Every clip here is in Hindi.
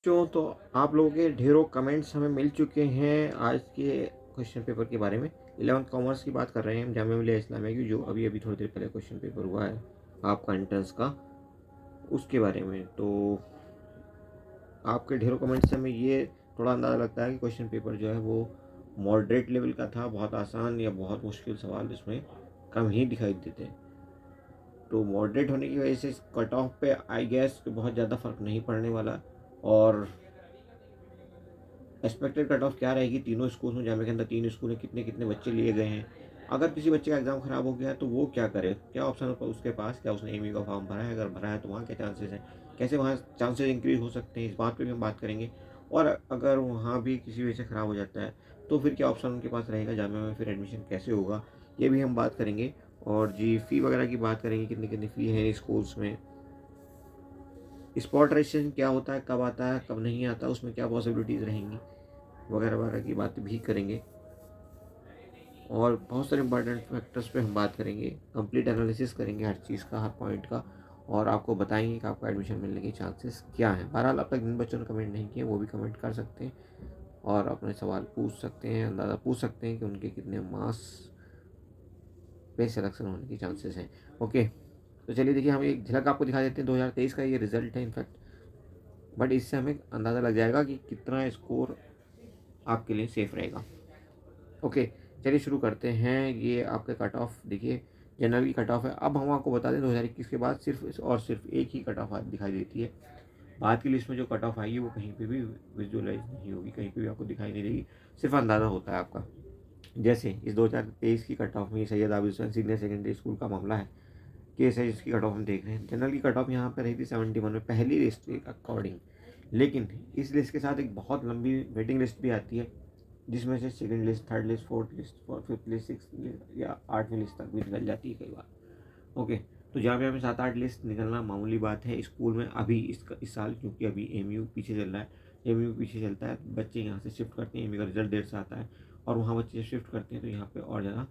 बच्चों, तो आप लोगों के ढेरों कमेंट्स हमें मिल चुके हैं आज के क्वेश्चन पेपर के बारे में। 11th कॉमर्स की बात कर रहे हैं हम, जामिया मिलिया इस्लामिया की, जो अभी अभी थोड़ी देर पहले क्वेश्चन पेपर हुआ है आपका एंट्रेंस का, उसके बारे में। तो आपके ढेरों कमेंट्स से हमें ये थोड़ा अंदाज़ा लगता है कि क्वेश्चन पेपर जो है वो मॉडरेट लेवल का था। बहुत आसान या बहुत मुश्किल सवाल इसमें कम ही दिखाई देते हैं। तो मॉडरेट होने की वजह से कट ऑफ पे आई गेस बहुत ज़्यादा फर्क नहीं पड़ने वाला। और एक्सपेक्टेड कट ऑफ क्या रहेगी तीनों स्कूल में, जामिया के अंदर 3 स्कूल हैं, कितने कितने बच्चे लिए गए हैं। अगर किसी बच्चे का एग्ज़ाम ख़राब हो गया है तो वो क्या करे, क्या ऑप्शन है उसके पास, क्या उसने एमयू का फॉर्म भरा है, अगर भरा है तो वहाँ क्या चांसेस हैं, कैसे वहाँ चांसेस इंक्रीज हो सकते हैं, इस बात पे भी हम बात करेंगे। और अगर वहाँ भी किसी वजह से ख़राब हो जाता है तो फिर क्या ऑप्शन उनके पास रहेगा, जामिया में फिर एडमिशन कैसे होगा, ये भी हम बात करेंगे। और जी फ़ी वगैरह की बात करेंगे, कितनी कितनी फ़ी है स्कूल्स में, स्पॉट रजिस्ट्रेशन क्या होता है, कब आता है कब नहीं आता, उसमें क्या पॉसिबिलिटीज़ रहेंगी, वगैरह वगैरह की बात भी करेंगे। और बहुत सारे इंपॉर्टेंट फैक्टर्स पे हम बात करेंगे, कंप्लीट एनालिसिस करेंगे हर चीज़ का, हर पॉइंट का, और आपको बताएंगे कि आपको एडमिशन मिलने के चांसेस क्या हैं। बहरहाल अब तक जिन बच्चों ने कमेंट नहीं किए वो भी कमेंट कर सकते हैं और अपने सवाल पूछ सकते हैं, अंदाज़ा पूछ सकते हैं कि उनके कितने मार्क्स पे सिलेक्शन होने के चांसेस हैं। ओके, तो चलिए देखिए, हम एक झलक आपको दिखा देते हैं 2023 का ये रिजल्ट है इनफैक्ट, बट इससे हमें अंदाज़ा लग जाएगा कि कितना स्कोर आपके लिए सेफ रहेगा। ओके, चलिए शुरू करते हैं। ये आपके कट ऑफ देखिए, जनरल की कट ऑफ है। अब हम आपको बता दें 2021 के बाद सिर्फ और सिर्फ एक ही कट ऑफ दिखाई देती है। बाद की लिस्ट में जो कट ऑफ आएगी वो कहीं पे भी विजुअलाइज नहीं होगी, कहीं पे भी आपको दिखाई नहीं देगी, सिर्फ अंदाज़ा होता है आपका। जैसे इस 2023 की कट ऑफ में Syed Abid Hussain senior secondary school का मामला है, केस है जिसकी कट ऑफ हम देख रहे हैं। जनरल की कट ऑफ यहाँ पर रही थी 71 में, पहली लिस्ट के अकॉर्डिंग। लेकिन इस लिस्ट के साथ एक बहुत लंबी वेटिंग लिस्ट भी आती है, जिसमें से second list, third list, fourth list, fifth list, six list या 8वीं लिस्ट तक भी निकल जाती है कई बार। ओके, तो जामिया में 7-8 लिस्ट निकलना मामूली बात है। स्कूल में अभी इस साल क्योंकि अभी एमयू पीछे चल रहा है, एमयू पीछे चलता है, बच्चे यहाँ से शिफ्ट करते हैं, एमयू का रिजल्ट देर से आता है और वहाँ बच्चे शिफ्ट करते हैं तो यहाँ पे और ज़्यादा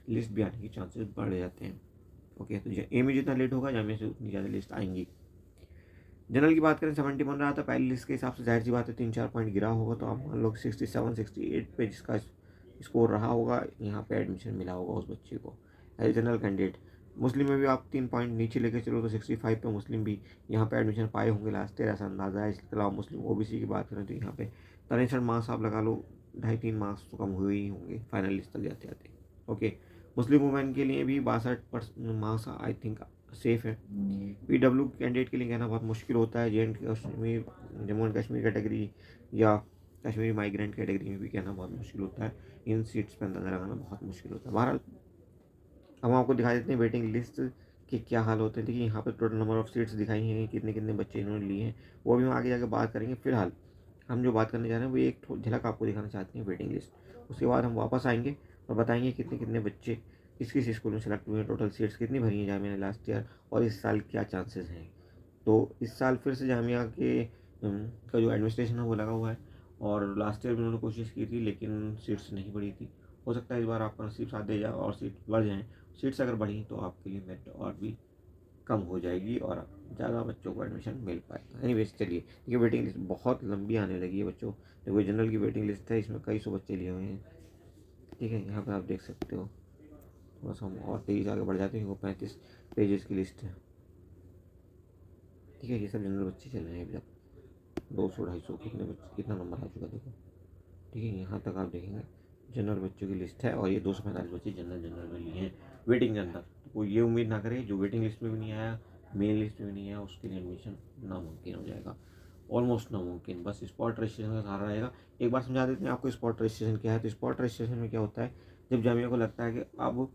लिस्ट भी आने के चांसेस बढ़ जाते हैं। ओके, तो एमयू जितना लेट होगा जामिया से उतनी ज़्यादा लिस्ट आएंगी। जनरल की बात करें 71 रहा था पहली लिस्ट के हिसाब से, जाहिर सी बात है 3-4 पॉइंट गिरा होगा, तो आप मान लो 67-68 पे जिसका स्कोर रहा होगा यहाँ पे एडमिशन मिला होगा उस बच्चे को एज जनरल कैंडिडेट। मुस्लिम में भी आप 3 पॉइंट नीचे लेके चलो तो 65 पे मुस्लिम भी यहाँ पे एडमिशन पाए होंगे लास्ट ईयर, ऐसा अंदाज़ा है। इसके अलावा मुस्लिम ओबीसी की बात करें तो यहाँ पे तनिष्ठ मार्क्स आप लगा लो 2.5-3 मार्क्स तो कम हुए ही होंगे फाइनल लिस्ट तक जाते जाते। ओके, मुस्लिम वुमेन के लिए भी 62% मार्क्स आई थिंक सेफ है। पीडब्ल्यू कैंडिडेट के लिए कहना बहुत मुश्किल होता है, जे and Kashmir, Jammu and Kashmir category या कश्मीरी माइग्रेंट कैटेगरी में भी कहना बहुत मुश्किल होता है। इन सीट्स पर अंदाज़ा लगाना बहुत मुश्किल होता है। बहरहाल हम आपको दिखा देते हैं वेटिंग लिस्ट के क्या हाल होते हैं। देखिए यहाँ पे टोटल नंबर ऑफ सीट्स दिखाई हैं, कितने कितने बच्चे इन्होंने लिए हैं, वो भी हम आगे जाकर बात करेंगे। फिलहाल हम जो बात करने जा रहे हैं वो एक झलक आपको दिखाना चाहते हैं वेटिंग लिस्ट। उसके बाद हम वापस आएंगे और बताएंगे कितने कितने बच्चे किस किस स्कूल में सेलेक्ट हुए हैं, टोटल सीट्स कितनी भरी हैं जामिया ने लास्ट ईयर, और इस साल क्या चांसेस हैं। तो इस साल फिर से जामिया के का जो एडमिनिस्ट्रेशन है वो लगा हुआ है, और लास्ट ईयर भी उन्होंने कोशिश की थी लेकिन सीट्स नहीं बढ़ी थी। हो सकता है इस बार आपका नसीब साथ दे जाए और सीट बढ़ जाएँ। सीट्स अगर बढ़ी तो आपके लिए मेरिट और भी कम हो जाएगी और ज़्यादा बच्चों को एडमिशन मिल पाएगा। एनीवेज चलिए, देखिए वेटिंग लिस्ट बहुत लंबी आने लगी है बच्चों। देखो जनरल की वेटिंग लिस्ट है, इसमें कई सौ बच्चे लिए हुए हैं। ठीक है, यहाँ पर आप देख सकते हो। थोड़ा सा हम और तेज़ी आगे बढ़ जाते हैं, वो 35 पेजेस की लिस्ट है। ठीक है, ये सब जनरल बच्चे चल रहे हैं अभी तक 200-250 कितने बच्चे, कितना नंबर आ चुका देखो। ठीक है, यहाँ तक आप देखेंगे जनरल बच्चों की लिस्ट है और ये 245 बच्चे जनरल में लिए हैं वेटिंग के अंदर। तो कोई ये उम्मीद ना करे जो वेटिंग लिस्ट में भी नहीं आया, मेन लिस्ट में भी नहीं आया, उसके लिए एडमिशन नामुमकिन हो जाएगा, ऑलमोस्ट नामुमकिन। बस स्पॉट रजिस्ट्रेशन का सहारा रहेगा। एक बार समझा देते हैं आपको स्पॉट रजिस्ट्रेशन क्या है। तो स्पॉट रजिस्ट्रेशन में क्या होता है, जब जामिया को लगता है कि अब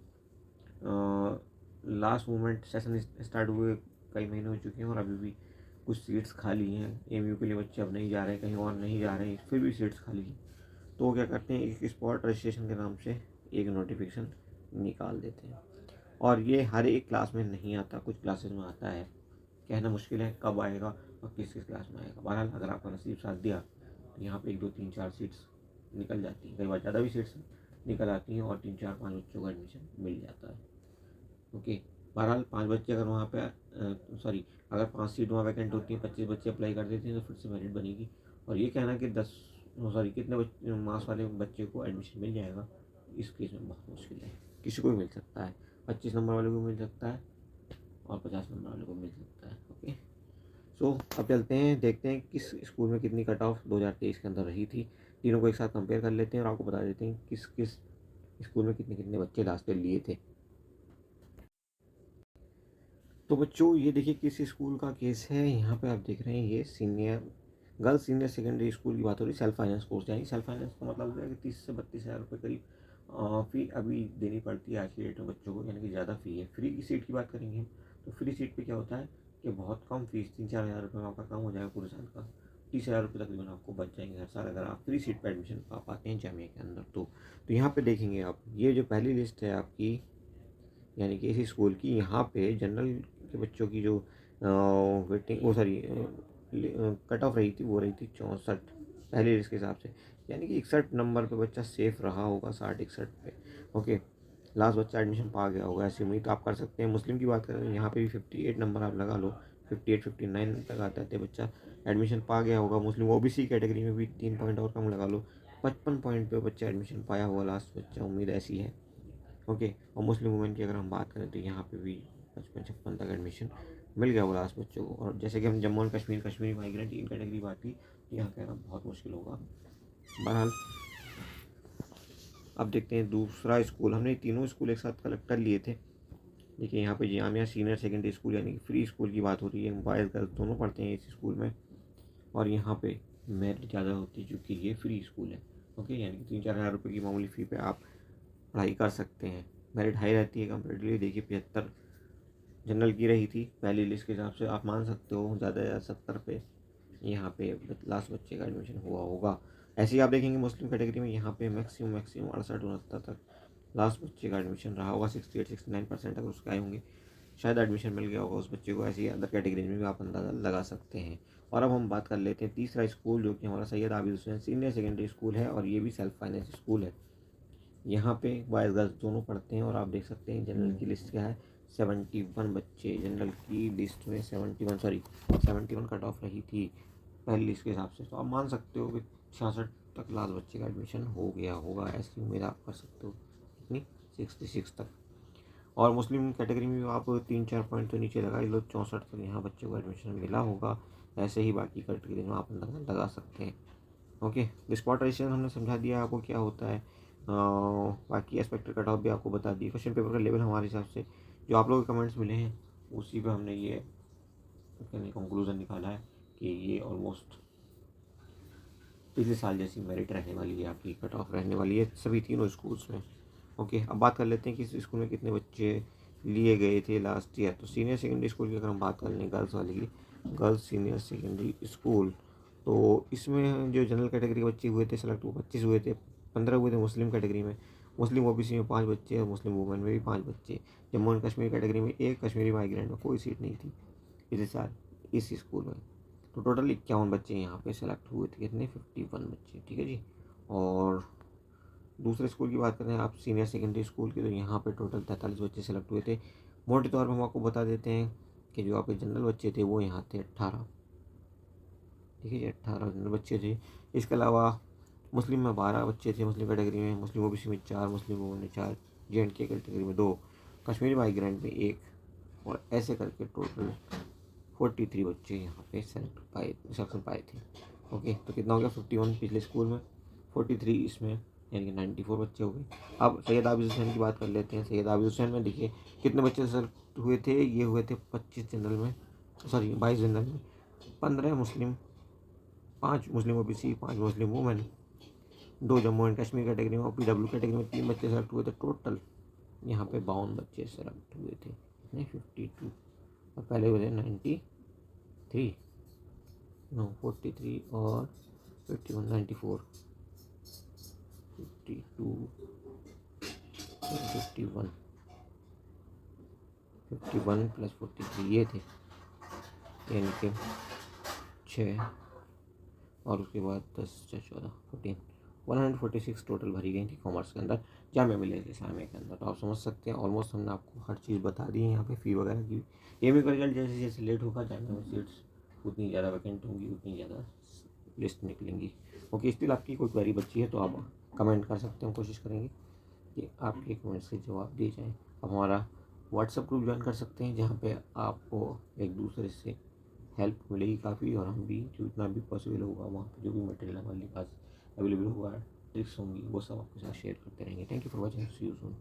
लास्ट मोमेंट सेशन स्टार्ट हुए कई महीने हो चुके हैं और अभी भी कुछ सीट्स खाली हैं, एमयू के लिए बच्चे अब नहीं जा रहे हैं, कहीं और नहीं जा रहे हैं, फिर भी सीट्स खाली हैं, तो वो क्या करते हैं, एक स्पॉट रजिस्ट्रेशन के नाम से एक नोटिफिकेशन निकाल देते हैं। और ये हर एक क्लास में नहीं आता, कुछ क्लासेस में आता है, कहना मुश्किल है कब आएगा और किस किस क्लास में आएगा। बहरहाल अगर आपका नसीब साथ दिया तो यहाँ पे 1 2 3 4 सीट्स निकल जाती हैं, कई बार ज़्यादा भी सीट्स निकल आती हैं और 3 4 5 बच्चों को एडमिशन मिल जाता है। ओके, बहरहाल 5 बच्चे अगर वहाँ पे अगर 5 सीट वहाँ वैकेंट होती हैं, 25 बच्चे अप्लाई कर देते हैं तो फिर से मेरिट बनेगी। और ये कहना कि 10 कितने मार्क्स वाले बच्चे को एडमिशन मिल जाएगा, इस केस में बहुत मुश्किल है। किसी को भी मिल सकता है, 25 नंबर वाले को मिल सकता है और 50 नंबर वाले को मिल सकता है। ओके, सो अब चलते हैं, देखते हैं किस स्कूल में कितनी कट ऑफ 2023 के अंदर रही थी। तीनों को एक साथ कंपेयर कर लेते हैं और आपको बता देते हैं किस किस स्कूल में कितने कितने बच्चे लास्ट ईयर लिए थे। तो बच्चों ये देखिए किस स्कूल का केस है। यहाँ पे आप देख रहे हैं ये गर्ल्स सीनियर सेकेंडरी स्कूल की बात हो रही है। सेल्फ फाइनेंस कोर्स, यानी सेल्फ फाइनेंस का मतलब होता है कि 30 से 32 हज़ार रुपये करीब फ़ी अभी देनी पड़ती है आज की डेट में बच्चों को, यानी कि ज़्यादा फ़ी है। फ्री की सीट की बात करेंगे हम, तो फ्री सीट पे क्या होता है कि बहुत कम फीस, 3-4 हज़ार रुपये में आपका काम हो जाएगा पूरे साल का। 30 हज़ार रुपये तकरीबन आपको बच जाएंगे हर साल अगर आप फ्री सीट पर एडमिशन पा पाते हैं जामिया के अंदर। तो यहाँ पे देखेंगे आप, ये जो पहली लिस्ट है आपकी, यानी कि इसी स्कूल की, यहाँ पे जनरल के बच्चों की जो वेटिंग कट ऑफ रही थी वो रही थी 64 पहले लिस्ट के हिसाब से, यानी कि 61 नंबर पे बच्चा सेफ रहा होगा, 60-61 पे। ओके, लास्ट बच्चा एडमिशन पा गया होगा, ऐसी उम्मीद आप कर सकते हैं। मुस्लिम की बात करें यहाँ पे भी 58 नंबर आप लगा लो, 58-59 तक आता है, बच्चा एडमिशन पा गया होगा। मुस्लिम ओबीसी कैटेगरी में भी 3 पॉइंट और कम लगा लो, 55 पॉइंट पे बच्चा एडमिशन पाया हुआ लास्ट बच्चा, उम्मीद ऐसी है। ओके, और मुस्लिम वुमेन की अगर हम बात करें तो यहाँ पे भी 55-56 तक एडमिशन मिल गया होगा लास्ट बच्चों को। और जैसे कि हम Jammu and Kashmir, Kashmiri migrant, in category बात की, तो यहाँ कहना बहुत मुश्किल होगा। बहरहाल अब देखते हैं दूसरा स्कूल। हमने तीनों स्कूल एक साथ कलेक्ट कर लिए थे। देखिए यहाँ पे जामिया सीनियर सेकेंडरी स्कूल यानी कि फ्री स्कूल की बात हो रही है, बॉयज़ गर्ल्स दोनों पढ़ते हैं इस स्कूल में। और यहाँ पे मेरिट ज़्यादा होती है क्योंकि ये फ्री स्कूल है। ओके, यानी कि 3-4 हज़ार रुपये की मामूली फ़ी पे आप पढ़ाई कर सकते हैं। मेरिट हाई रहती है कंपेरेटिवली। देखिए 75 जनरल की रही थी पहली लिस्ट के हिसाब से, आप मान सकते हो ज़्यादा या 70 पे यहाँ पे लास्ट बच्चे का एडमिशन हुआ होगा। ऐसे ही आप देखेंगे मुस्लिम कैटेगरी में यहाँ पे मैक्सिमम 68-69 तक लास्ट बच्चे का एडमिशन रहा होगा। 68-69% अगर उसके आए होंगे, शायद एडमिशन मिल गया होगा उस बच्चे को। ऐसी अदर कैटेगरी में भी आप अंदाज़ा लगा सकते हैं। और अब हम बात कर लेते हैं तीसरा स्कूल, जो कि हमारा Syed Abid Hussain senior secondary school है, और ये भी सेल्फ फाइनेंस स्कूल है। यहाँ पे बॉयज़ गर्ल्स दोनों पढ़ते हैं। और आप देख सकते हैं जनरल की लिस्ट क्या है, 71 बच्चे जनरल की लिस्ट में, 71 कट ऑफ रही थी पहली लिस्ट के हिसाब से। तो आप मान सकते हो कि 66 तक लास्ट बच्चे का एडमिशन हो गया होगा, ऐसी उम्मीद आप कर सकते हो। कितनी, 66 तक। और मुस्लिम कैटेगरी में आप 3-4 पॉइंट तो नीचे लगा ही लो, 64 तक यहाँ बच्चों को एडमिशन मिला होगा। ऐसे ही बाकी कैटेगरी में आप अंदाजा लगा सकते हैं। ओके, स्पॉट रजिस्ट्रेशन हमने समझा दिया आपको क्या होता है। बाकी एस्पेक्टेड कट ऑफ भी आपको बता दिए। क्वेश्चन पेपर का लेवल हमारे हिसाब से जो आप लोगों के कमेंट्स मिले हैं उसी पे हमने ये कंक्लूज़न निकाला है कि ये ऑलमोस्ट पिछले साल जैसी मेरिट रहने वाली है, आपकी कट ऑफ रहने वाली है सभी तीनों स्कूल्स में। ओके, अब बात कर लेते हैं कि इस स्कूल में कितने बच्चे लिए गए थे लास्ट ईयर। तो सीनियर सेकेंडरी स्कूल की अगर हम बात कर लें, गर्ल्स वाली की, गर्ल्स सीनियर सेकेंडरी स्कूल, तो इसमें जो जनरल कैटेगरी के बच्चे हुए थे सेलेक्ट, वो 25 हुए थे। 15 हुए थे मुस्लिम कैटेगरी में, मुस्लिम ओबीसी में 5 बच्चे और मुस्लिम वुमेन में भी 5 बच्चे। जम्मू एंड कश्मीर कैटेगरी में एक, कश्मीरी माइग्रेंट में कोई सीट नहीं थी इस साल इस स्कूल में। तो टोटल 51 बच्चे यहाँ पे सेलेक्ट हुए थे। कितने, 51 बच्चे, ठीक है जी। और दूसरे स्कूल की बात करें आप, सीनियर सेकेंडरी स्कूल की, तो यहाँ पे टोटल 43 बच्चे सेलेक्ट हुए थे। मोटे तौर पर हम आपको बता देते हैं कि जो आपके जनरल बच्चे थे वो यहाँ थे 18, ठीक है जी, 18 जनरल बच्चे थे। इसके अलावा मुस्लिम में 12 बच्चे थे मुस्लिम कैटेगरी में, मुस्लिम ओबीसी में 4, मुस्लिम वुमेन में 4, JNK कैटेगरी में 2, कश्मीरी माइग्रेंट में 1, और ऐसे करके टोटल 43 बच्चे यहाँ पे सेलेक्शन पाए थे। ओके, तो कितना हो गया, 51 पिछले स्कूल में, 43 इसमें, यानी कि 94 बच्चे हो गए। अब सैयद आबिद हुसैन की बात कर लेते हैं। सैयद आबिद हुसैन में देखिए कितने बच्चे सेलेक्ट हुए थे, ये हुए थे 22 जनरल में, 15 Muslim, 5 Muslim OBC, 5 Muslim women, 2 Jammu and Kashmir category में, और PW कैटेगरी में 3 बच्चे सेलेक्ट हुए थे। टोटल यहाँ पे 52 बच्चे सेलेक्ट हुए थे, नहीं 52, और पहले हुए थे 93, 43 और 51, 94, 52 और 51, 51 प्लस 43 ये थे, यानी कि 6, और उसके बाद 10, 14, 14, 146 टोटल भरी गई थी कॉमर्स के अंदर जामिया मिलिया इस्लामिया के अंदर। तो आप समझ सकते हैं ऑलमोस्ट हमने आपको हर चीज़ बता दी है यहाँ पे, फ़ी वगैरह की। एमए का रिजल्ट जैसे जैसे लेट होगा जामिया में सीट्स उतनी ज़्यादा वैकेंट होंगी, उतनी ज़्यादा लिस्ट निकलेंगी। ओके, स्टिल आपकी कोई क्वेरी बची है तो आप कमेंट कर सकते हैं, कोशिश करेंगे कि आपके कमेंट्स के जवाब दिए जाएँ। आप हमारा व्हाट्सएप ग्रुप ज्वाइन कर सकते हैं जहाँ पे आपको एक दूसरे से हेल्प मिलेगी काफ़ी, और हम भी जो इतना भी पॉसिबल होगा वहाँ पे जो भी मटेरियल हमारे पास अवेलेबल होगा, ट्रिक्स होंगी, वो सब आपके साथ शेयर करते रहेंगे। Thank you for watching, see you soon.